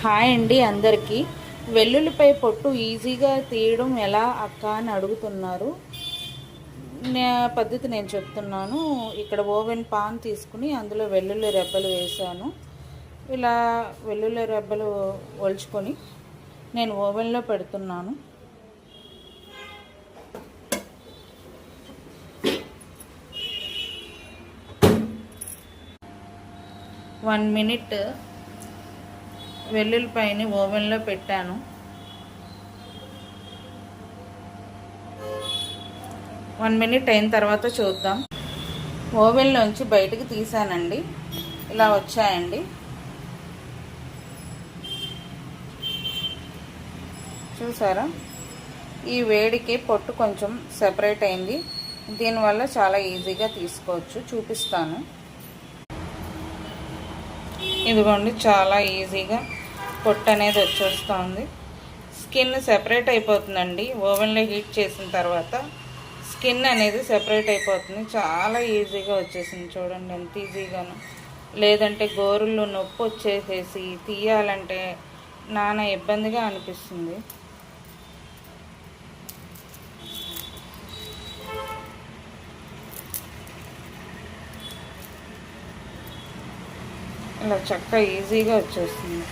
Hi అండి అందరికీ. వెల్లుల్లిపై పొట్టు ఈజీగా తీయడం ఎలా అక్క అని అడుగుతున్నారు. పద్ధతి నేను చెప్తున్నాను. ఇక్కడ ఓవెన్ పాన్ తీసుకుని అందులో వెల్లుల్లి రెబ్బలు వేసాను. ఇలా వెల్లుల్లి రెబ్బలు ఒలుచుకొని నేను ఓవెన్లో పెడుతున్నాను. వన్ మినిట్ వెల్లుల్లిపాయని ఓవెన్లో పెట్టాను. వన్ మినిట్ అయిన తర్వాత చూద్దాం. ఓవెన్లోంచి బయటకు తీసానండి. ఇలా వచ్చాయండి. చూసారా? ఈ వేడికి పొట్టు కొంచెం సెపరేట్ అయింది. దీనివల్ల చాలా ఈజీగా తీసుకోవచ్చు. చూపిస్తాను. ఇదిగోండి, చాలా ఈజీగా పొట్టు అనేది వచ్చేస్తుంది. స్కిన్ సెపరేట్ అయిపోతుందండి. ఓవెన్లో హీట్ చేసిన తర్వాత స్కిన్ అనేది సెపరేట్ అయిపోతుంది. చాలా ఈజీగా వచ్చేసింది. చూడండి ఎంత ఈజీగాను. లేదంటే గోరుల్లో నొప్పి వచ్చేసేసి తీయాలంటే నానా ఇబ్బందిగా అనిపిస్తుంది. ఇలా చక్కగా ఈజీగా వచ్చేస్తుంది.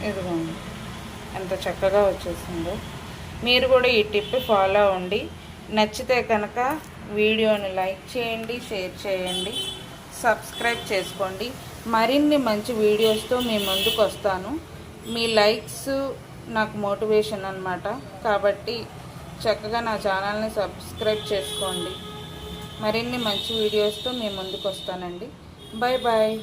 ఇదిగోండి ఎంత చక్కగా వచ్చేసిందో. మీరు కూడా ఈ టిప్ ఫాలో అవ్వండి. నచ్చితే కనుక వీడియోని లైక్ చేయండి, షేర్ చేయండి, సబ్స్క్రైబ్ చేసుకోండి. మరిన్ని మంచి వీడియోస్తో మీ ముందుకు వస్తాను. మీ లైక్స్ నాకు మోటివేషన్ అన్నమాట. కాబట్టి చక్కగా నా ఛానల్ని సబ్స్క్రైబ్ చేసుకోండి. మరిన్ని మంచి వీడియోస్తో మీ ముందుకు వస్తానండి. Bye bye.